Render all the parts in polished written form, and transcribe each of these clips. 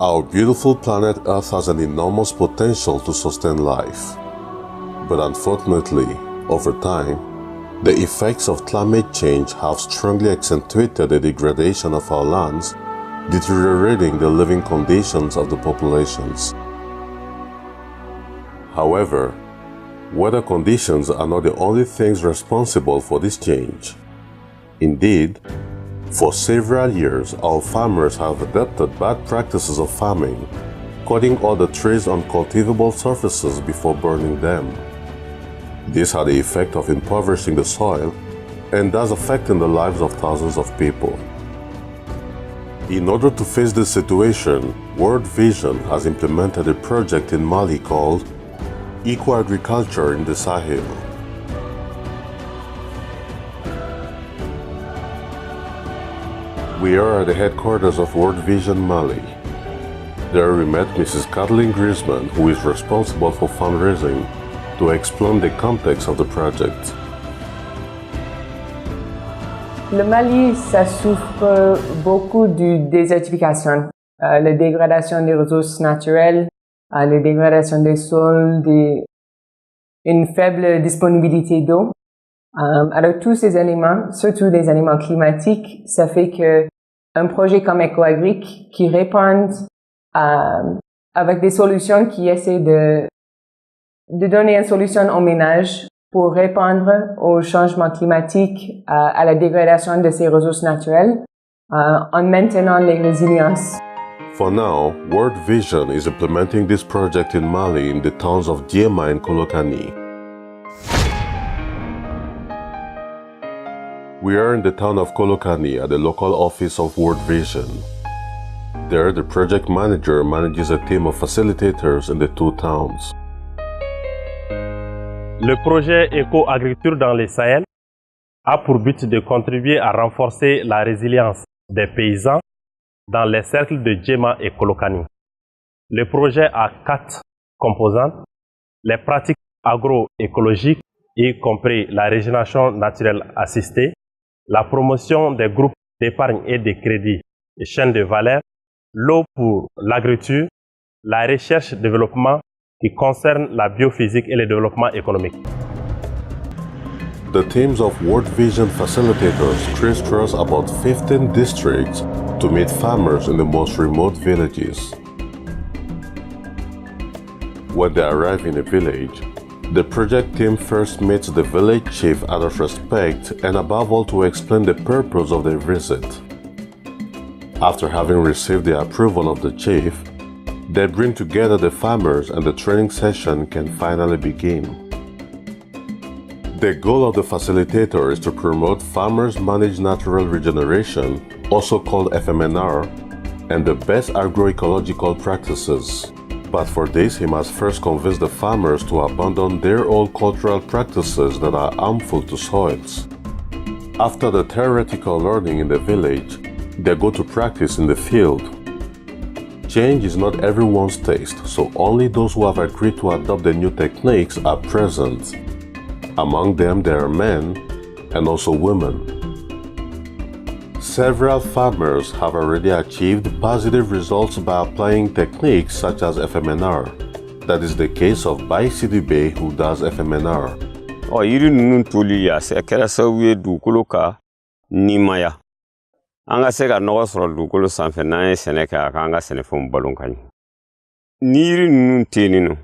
Our beautiful planet Earth has an enormous potential to sustain life. But unfortunately, over time, the effects of climate change have strongly accentuated the degradation of our lands, deteriorating the living conditions of the populations. However, weather conditions are not the only things responsible for this change. Indeed, for several years, our farmers have adopted bad practices of farming, cutting all the trees on cultivable surfaces before burning them. This had the effect of impoverishing the soil and thus affecting the lives of thousands of people. In order to face this situation, World Vision has implemented a project in Mali called Eco-Agriculture in the Sahel. We are at the headquarters of World Vision Mali. There we met Mrs. Kathleen Griezmann, who is responsible for fundraising, to explain the context of the project. Le Mali, ça souffre beaucoup de désertification, la dégradation des ressources naturelles, la dégradation des sols, une faible disponibilité d'eau. Alors tous ces éléments, surtout les éléments climatiques, ça fait que un projet comme EcoAgric qui répond avec des solutions qui essaient de donner une solution aux ménages pour répondre au changement climatique, à la dégradation de ces ressources naturelles, en maintenant les résiliences. For now, World Vision is implementing this project in Mali in the towns of Diema and Kolokani. We are in the town of Kolokani at the local office of World Vision. There, the project manager manages a team of facilitators in the two towns. Le projet Éco-Agriculture dans le Sahel a pour but de contribuer à renforcer la résilience des paysans dans les cercles de Diema et Kolokani. Le projet a 4 composantes: les pratiques agroécologiques, y compris la régénération naturelle assistée, la promotion des groupes d'épargne et de crédit et chaînes de valeur, l'eau pour l'agriculture, la recherche-développement qui concerne la biophysique et le développement économique. The teams of World Vision facilitators crisscross about 15 districts to meet farmers in the most remote villages. When they arrive in a village, the project team first meets the village chief out of respect and above all to explain the purpose of their visit. After having received the approval of the chief, they bring together the farmers and the training session can finally begin. The goal of the facilitator is to promote farmers managed natural regeneration, also called FMNR, and the best agroecological practices. But for this, he must first convince the farmers to abandon their old cultural practices that are harmful to soils. After the theoretical learning in the village, they go to practice in the field. Change is not everyone's taste, so only those who have agreed to adopt the new techniques are present. Among them, there are men and also women. Several farmers have already achieved positive results by applying techniques such as FMNR. That is the case of Bai Sidibé, who does FMNR. Yiri nunu toli ya se kera sawiye dukolo ka nimaya. Anga se ka nɔgɔ sɔrɔ dugukolo sanfɛ n'an ye sɛnɛ kɛ a k'an ka sɛnɛfɛnw balo ka ɲɛ. Ni yiri ninnu tɛ yen nɔ,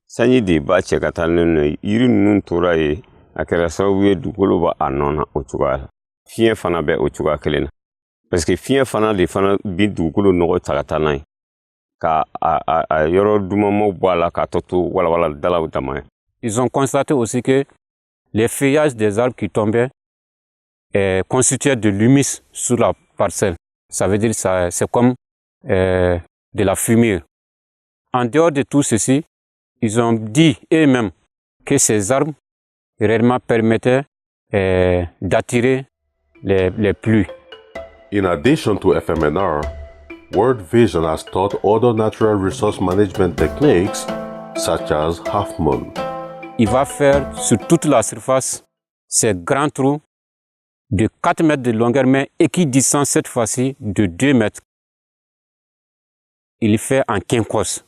sanji de b'a cɛ ka taa nɔ, yiri ninnu tora yen, a kɛra sababu ye dugukolo b'a nɔ na o cogoya la. Fiɲɛ fana bɛ o cogoya kelen na. Parce que fiɲɛ fana de fana bi dugukolo nɔgɔ ta ka taa n'a ye. Ka a yɔrɔ dumanmaw bɔ a la k'a tɔ to walawala dalaw dama ye. Ils ont constaté aussi que les feuillages des arbres qui tombaient constituait de l'humus sur la parcelle. Ça veut dire que c'est comme de la fumée. En dehors de tout ceci, ils ont dit eux-mêmes que ces arbres réellement permettaient d'attirer les pluies. In addition to FMNR, World Vision has taught other natural resource management techniques such as Half Moon. Il va faire sur toute la surface ces grands trous de 4 mètres de longueur, mais équidistants cette fois-ci de 2 mètres. il fait en quinconce.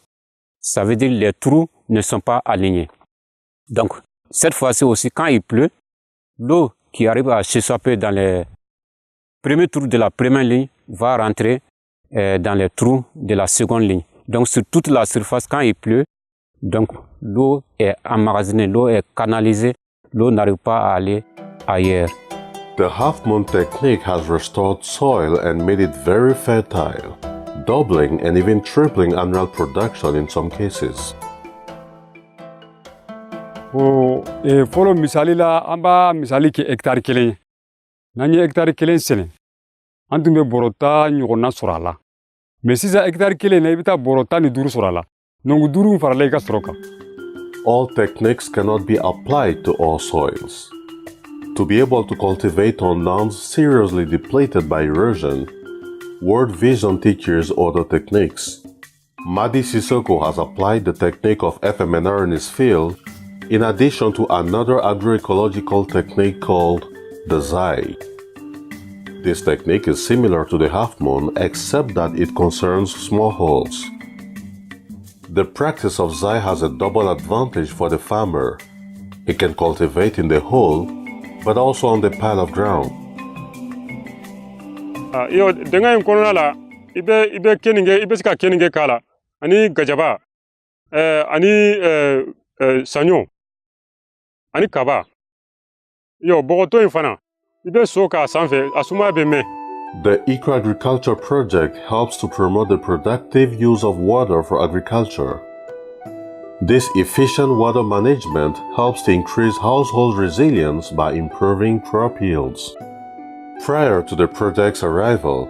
Ça veut dire que les trous ne sont pas alignés. Donc, cette fois-ci aussi, quand il pleut, l'eau qui arrive à s'échapper dans les premiers trous de la première ligne va rentrer dans les trous de la seconde ligne. Donc, sur toute la surface, quand il pleut, donc l'eau est emmagasinée, l'eau est canalisée, l'eau n'arrive pas à aller ailleurs. The half-moon technique has restored soil and made it very fertile, doubling and even tripling annual production in some cases. Folo misali la amba misali ki hectare kelen. Nani hectare kelen sene. Antum be borota nyogona surala. Mais sisan hectare kelen na ibita borota ni duru surala. Nongu duru farala ka soroka. All techniques cannot be applied to all soils. To be able to cultivate on lands seriously depleted by erosion, World Vision teaches other techniques. Madi Sissoko has applied the technique of FMNR in his field, in addition to another agroecological technique called the ZAI. This technique is similar to the half-moon except that it concerns small holes. The practice of ZAI has a double advantage for the farmer. He can cultivate in the hole, but also on the pile of ground. Yo denga in kono la ibe keninge ibe sika keninge kala ani gajaba ani sanyo ani kaba yo bogoto infana ibe soka sanfe asuma be me. The Eco-Agriculture Project helps to promote the productive use of water for agriculture. This efficient water management helps to increase household resilience by improving crop yields. Prior to the project's arrival,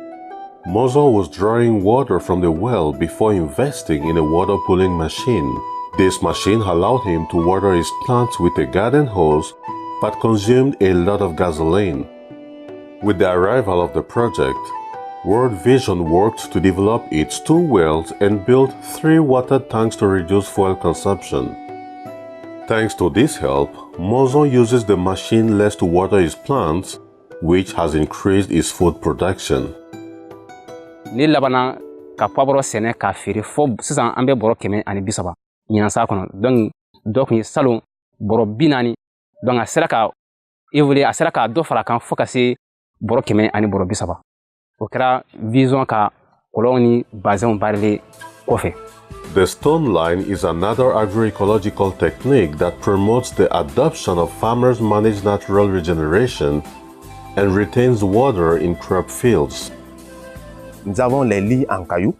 Mozo was drawing water from the well before investing in a water pulling machine. This machine allowed him to water his plants with a garden hose but consumed a lot of gasoline. With the arrival of the project, World Vision worked to develop its 2 wells and built 3 water tanks to reduce fuel consumption. Thanks to this help, Mozo uses the machine less to water his plants, which has increased his food production. Ni labana ka pabro sene ka firi fo sisan ambe boro keme ani bisaba nyina sa kono donc ni salon boro binani donc a sera ka évoluer a sera ka do fara kan fo ka se boro keme ani boro bisaba o kra vision ka koloni bazon parler kofe. The stone line is another agroecological technique that promotes the adoption of farmers' managed natural regeneration and retains water in crop fields. Nous avons les lits en cailloux.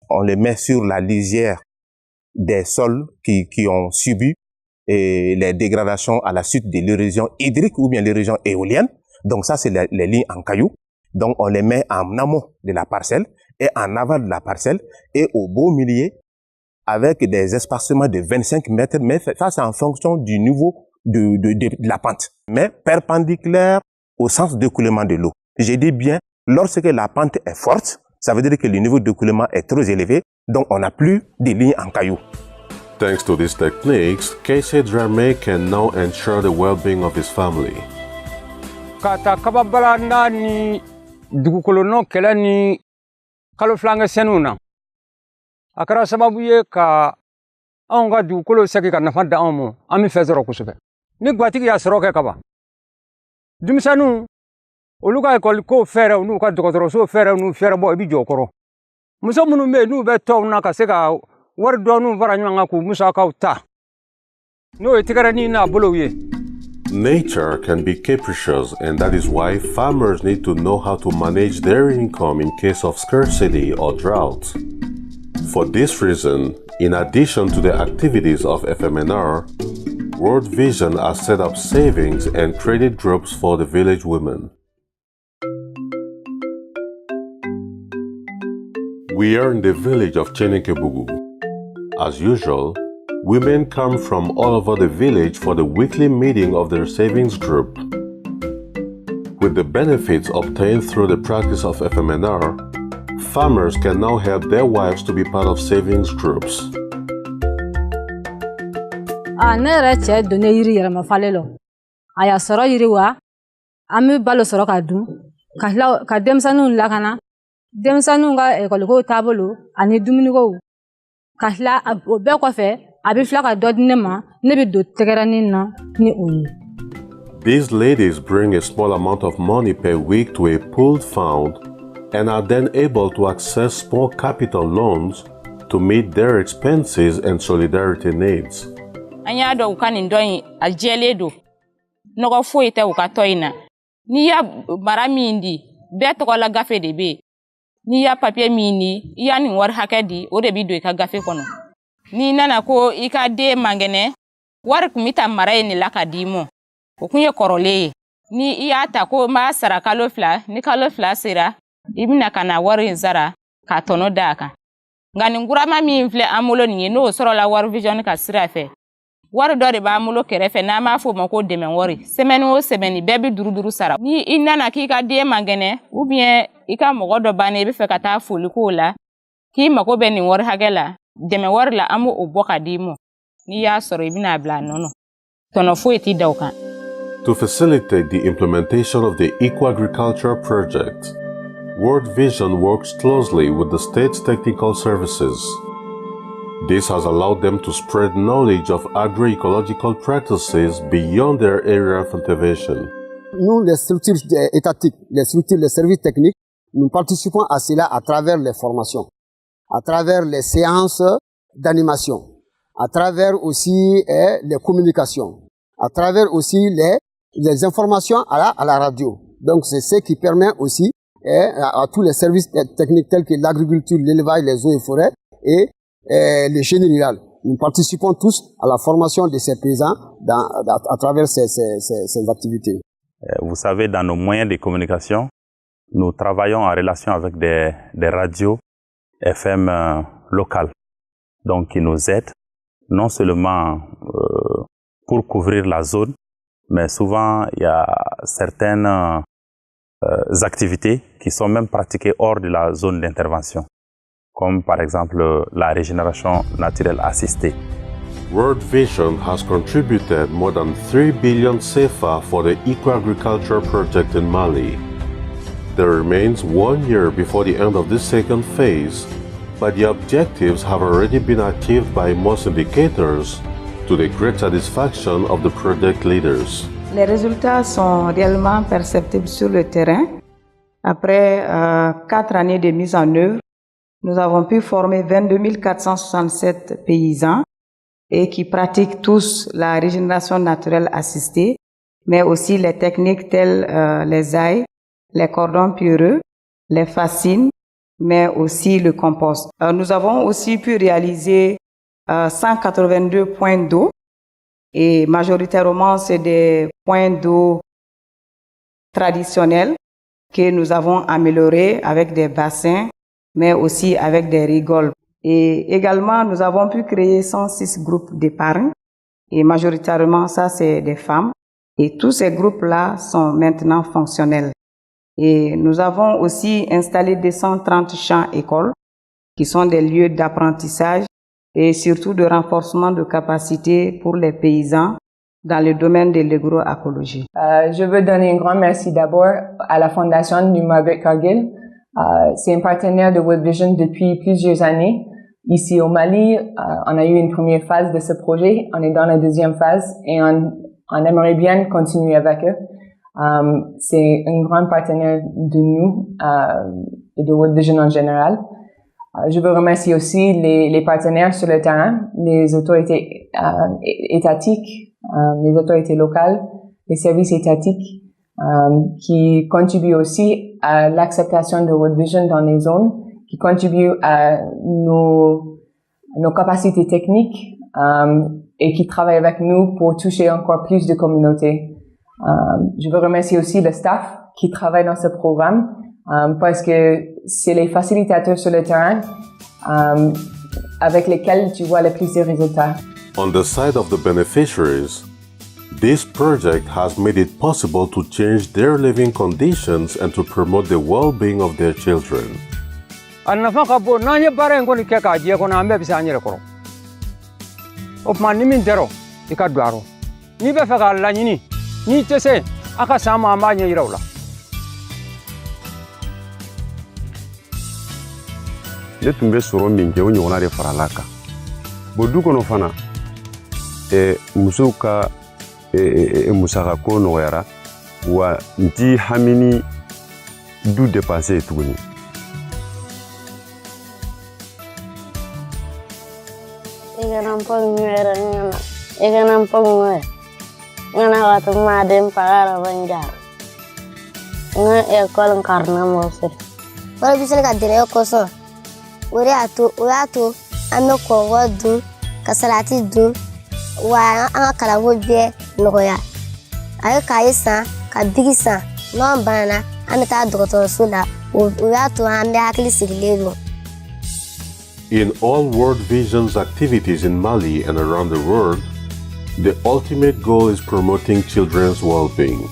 On les met sur la lisière des sols qui ont subi les dégradations à la suite de l'érosion hydrique ou bien l'érosion éolienne. Donc ça, c'est les lits en cailloux. Donc on les met en amont de la parcelle et en aval de la parcelle et au beau milieu avec des espacements de 25 mètres. Mais ça, c'est en fonction du niveau de la pente. Mais perpendiculaire au sens d'écoulement de l'eau. Je dis bien, lorsque la pente est forte, ça veut dire que le niveau d'écoulement est trop élevé, donc on n'a plus de lignes en cailloux. Thanks to these techniques, Casey Drame can now ensure the well-being of his family. Kata kababala nani dugukolo no kela ni kalo flanga senuna. Akara sababu ye ka anga dugukolo seki ka nafa da amu ami fezero kusube. Ni gwatigi ya soroke kaba. Dumisanu oluka ekol ko fere unu ka dokotoro so fere unu fere bo ibi jokoro. Muso munu me nu be to na ka seka war do nu vara nyanga ku musa ka uta. No etigara ni na bolowie. Nature can be capricious, and that is why farmers need to know how to manage their income in case of scarcity or drought. For this reason, in addition to the activities of FMNR, World Vision has set up savings and credit groups for the village women. We are in the village of Chenekebugu. As usual, women come from all over the village for the weekly meeting of their savings group. With the benefits obtained through the practice of FMNR, farmers can now help their wives to be part of savings groups. Nere che donne yiri yɛrɛ ma fale lo. Aya sɔrɔ yiri wa, an bɛ balo sɔrɔ ka dun, ka denmisɛnninw lakana, denmisɛnninw ka ekɔlikow taabolo ani dumunikow ka tila o bɛɛ kɔfɛ a bɛ tila ka dɔ di ne ma ne bɛ don tɛgɛrɛnin na ni o ye. These ladies bring a small amount of money per week to a pooled fund and are then able to access small capital loans to meet their expenses and solidarity needs. An y'a dɔn u ka nin dɔ in a jɛlen don nɔgɔ foyi tɛ u ka tɔ in na n'i y'a mara min di bɛɛ tɔgɔ la gafe de bɛ yen n'i y'a papier min di i y'a nin wari hakɛ di o de bɛ don i ka gafe kɔnɔ n'i nana ko i ka den mangɛnɛ wari kun bɛ ta mara in de la ka d'i ma o kun ye kɔrɔlen ye ni i y'a ta ko n b'a sara kalo 2 ni kalo 2 sera i bɛna ka na wari in sara k'a tɔnɔ d'a kan nka nin kurama min filɛ an bolo nin ye n'o sɔrɔla World Vision ka sira fɛ wari dɔ de b'an bolo kɛrɛfɛ n'an b'a fɔ o ma ko dɛmɛ wari semaine o semaine bɛɛ bɛ duruduru sara ni i nana k'i ka den mangɛnɛ ou bien i ka mɔgɔ dɔ banna i bɛ fɛ ka taa foli k'o la k'i mago bɛ nin wari hakɛ la dɛmɛ wari la an b'o bɔ ka d'i ma n'i y'a sɔrɔ i bɛna bila a nɔnɔ tɔnɔ foyi t'i da o kan. To facilitate the implementation of the Eco Agriculture Project, World Vision works closely with the state's technical services. This has allowed them to spread knowledge of agroecological practices beyond their area of intervention. Nous, les structures étatiques, les services techniques, nous participons à cela à travers les formations, à travers les séances d'animation, à travers aussi les communications, à travers aussi les informations à la radio. Donc c'est ce qui permet aussi à tous les services techniques tels que l'agriculture, l'élevage, les eaux et forêts et les génies ruraux. Nous participons tous à la formation de ces paysans à travers ces activités. Vous savez, dans nos moyens de communication, nous travaillons en relation avec des radios FM locales, donc qui nous aident non seulement pour couvrir la zone, mais souvent il y a certaines activités qui sont même pratiquées hors de la zone d'intervention, comme par exemple la régénération naturelle assistée. World Vision has contributed more than 3 billion CFA for the Eco Agriculture Project in Mali. There remains 1 year before the end of this second phase, but the objectives have already been achieved by most indicators, to the great satisfaction of the project leaders. Les résultats sont réellement perceptibles sur le terrain. Après 4 années de mise en œuvre, nous avons pu former 22 467 paysans et qui pratiquent tous la régénération naturelle assistée, mais aussi les techniques telles les ailes, les cordons pierreux, les fascines, mais aussi le compost. Nous avons aussi pu réaliser 182 points d'eau et majoritairement c'est des points d'eau traditionnels que nous avons améliorés avec des bassins, mais aussi avec des rigoles. Et également, nous avons pu créer 106 groupes d'épargne et majoritairement, ça, c'est des femmes. Et tous ces groupes-là sont maintenant fonctionnels. Et nous avons aussi installé 230 champs-écoles qui sont des lieux d'apprentissage et surtout de renforcement de capacité pour les paysans dans le domaine de l'agroécologie. Je veux donner un grand merci d'abord à la fondation du Margaret Cargill. C'est un partenaire de World Vision depuis plusieurs années. Ici au Mali, on a eu une première phase de ce projet, on est dans la deuxième phase et on aimerait bien continuer avec eux. C'est un grand partenaire de nous et de World Vision en général. Je veux remercier aussi les partenaires sur le terrain, les autorités étatiques, les autorités locales, les services étatiques qui contribuent aussi à l'acceptation de World Vision dans les zones, qui contribuent à nos capacités techniques et qui travaillent avec nous pour toucher encore plus de communautés. Je veux remercier aussi le staff qui travaille dans ce programme parce que c'est les facilitateurs sur le terrain avec lesquels tu vois le plus de résultats. On the side of the beneficiaries, this project has made it possible to change their living conditions and to promote the well-being of their children. Annafa kabo nanye bare ngoni keka je ko na ambe bisa anyere koro opman ni min dero ikadwaro ni be fa la nyini ni tese aka sama ma nye yirawla ne tun bɛ sɔrɔ min kɛ o ɲɔgɔnna de farala kan bon du kɔnɔ fana musow ka musaka ko nɔgɔyara wa n ti hami ni du dépense tuguni Ikan pong ngana waktu madem pagara banjar nga ekol karna mosir wala bisel ka dire ko so uri atu ame kongo du kasalati du wa anga kala wobe noya ay kaisa ka bigisa no bana ame ta doctor sula uri atu ame akili sigledo. In all World Vision's activities in Mali and around the world, the ultimate goal is promoting children's well-being.